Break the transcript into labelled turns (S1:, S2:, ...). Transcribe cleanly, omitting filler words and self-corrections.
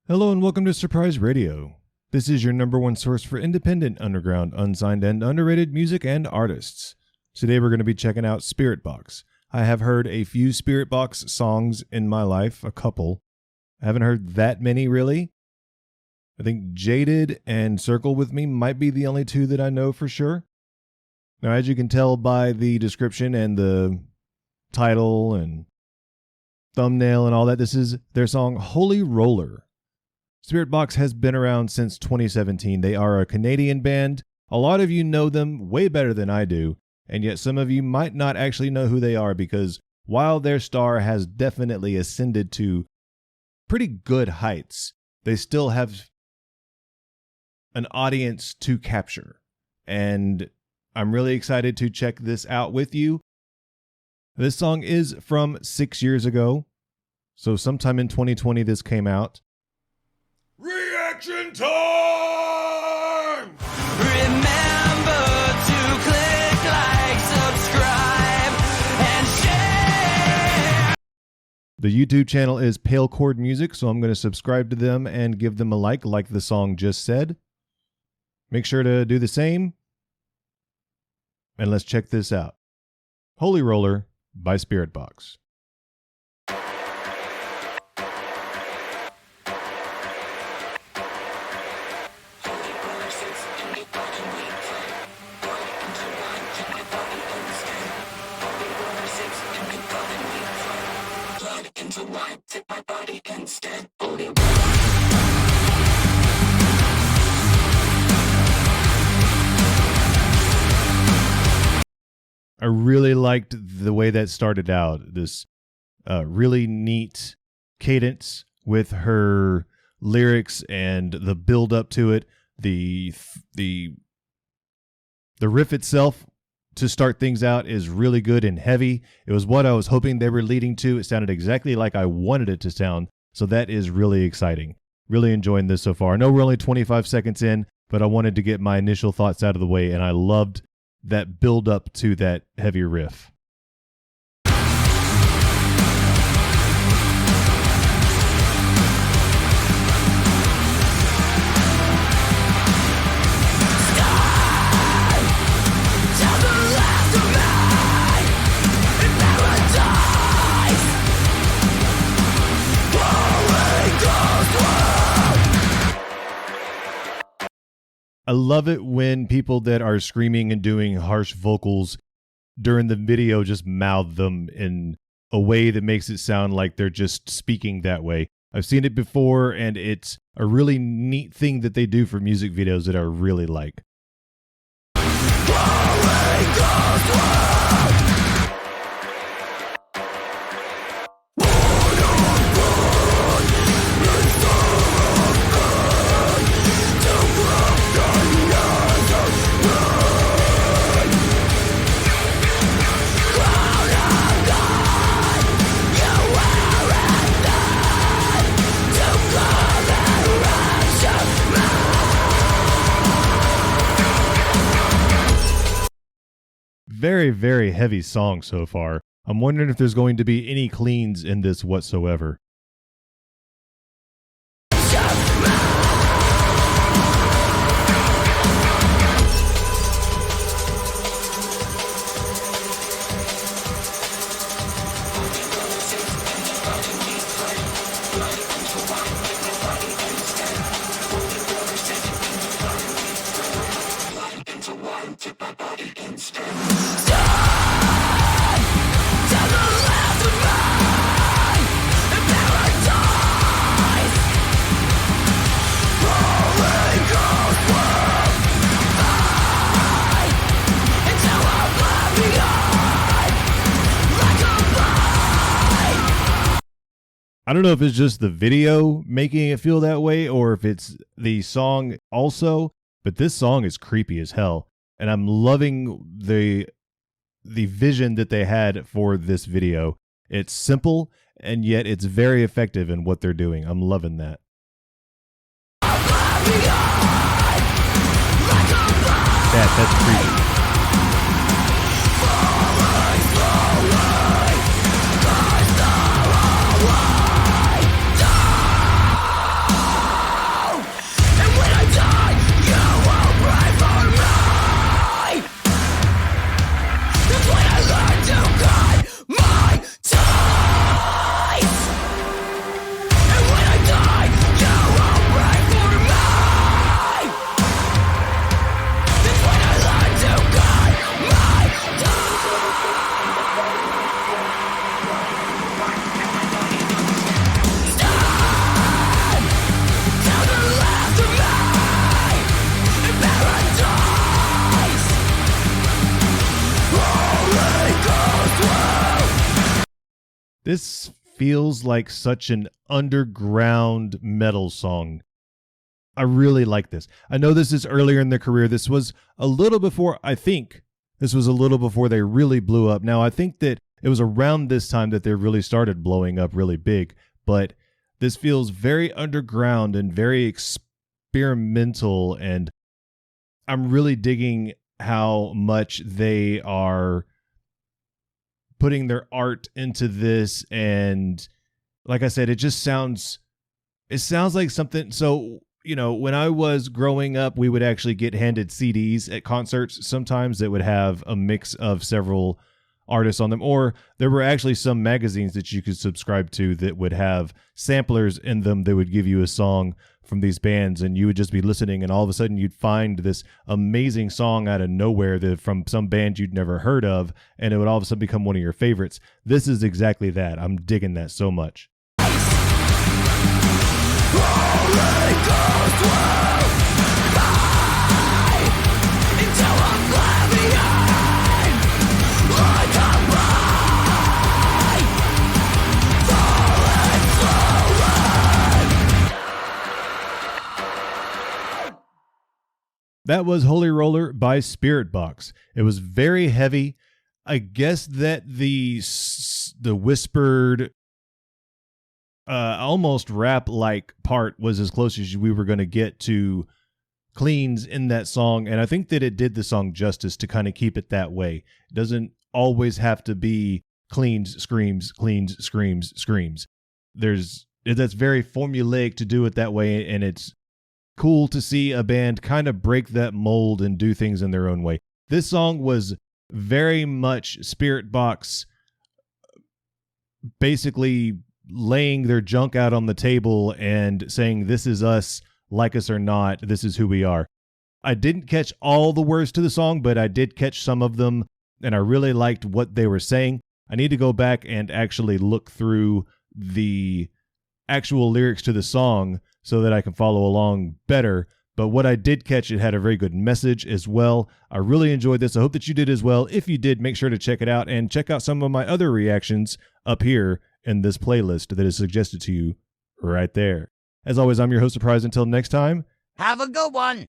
S1: Hello and welcome to Surprise Radio. This is your number one source for independent, underground, unsigned, and underrated music and artists. Today we're going to be checking out Spiritbox. I have heard a few Spiritbox songs in my life, a couple. I haven't heard that many really. I think Jaded and Circle With Me might be the only two that I know for sure. Now, as you can tell by the description and the title and thumbnail and all that, this is their song Holy Roller. Spiritbox has been around since 2017. They are a Canadian band. A lot of you know them way better than I do, and yet some of you might not actually know who they are because while their star has definitely ascended to pretty good heights, they still have an audience to capture. And I'm really excited to check this out with you. This song is from 6 years ago, so sometime in 2020 this came out. Reaction time!
S2: Remember to click like, subscribe, and share!
S1: The YouTube channel is Pale Chord Music, so I'm going to subscribe to them and give them a like the song just said. Make sure to do the same. And let's check this out. Holy Roller by Spiritbox. I really liked the way that started out. This really neat cadence with her lyrics and the build up to it. The riff itself to start things out is really good and heavy. It was what I was hoping they were leading to. It sounded exactly like I wanted it to sound. So that is really exciting. Really enjoying this so far. I know we're only 25 seconds in, but I wanted to get my initial thoughts out of the way, and I loved that build up to that heavy riff. I love it when people that are screaming and doing harsh vocals during the video just mouth them in a way that makes it sound like they're just speaking that way. I've seen it before, and it's a really neat thing that they do for music videos that I really like. Very, very heavy song so far. I'm wondering if there's going to be any cleans in this whatsoever. I don't know if it's just the video making it feel that way or if it's the song also, but this song is creepy as hell. And I'm loving the vision that they had for this video. It's simple, and yet it's very effective in what they're doing. I'm loving that. That's creepy. This feels like such an underground metal song. I really like this. I know this is earlier in their career. This was a little before, I think this was a little before they really blew up. Now, I think that it was around this time that they really started blowing up really big, but this feels very underground and very experimental, and I'm really digging how much they are putting their art into this. And like I said, it sounds like something. So, when I was growing up, we would actually get handed CDs at concerts sometimes that would have a mix of several artists on them, or there were actually some magazines that you could subscribe to that would have samplers in them that would give you a song from these bands, and you would just be listening, and all of a sudden you'd find this amazing song out of nowhere that from some band you'd never heard of, and it would all of a sudden become one of your favorites. This is exactly that. I'm digging that so much. That was Holy Roller by Spiritbox. It was very heavy. I guess that the whispered, almost rap-like part was as close as we were going to get to cleans in that song, and I think that it did the song justice to kind of keep it that way. It doesn't always have to be cleans, screams, cleans, screams, screams. That's very formulaic to do it that way, and it's cool to see a band kind of break that mold and do things in their own way. This song was very much Spiritbox basically laying their junk out on the table and saying, this is us, like us or not, this is who we are. I didn't catch all the words to the song, but I did catch some of them, and I really liked what they were saying. I need to go back and actually look through the actual lyrics to the song so that I can follow along better. But what I did catch, it had a very good message as well. I really enjoyed this. I hope that you did as well. If you did, make sure to check it out and check out some of my other reactions up here in this playlist that is suggested to you right there. As always, I'm your host, Surprise. Until next time,
S2: Have a good one.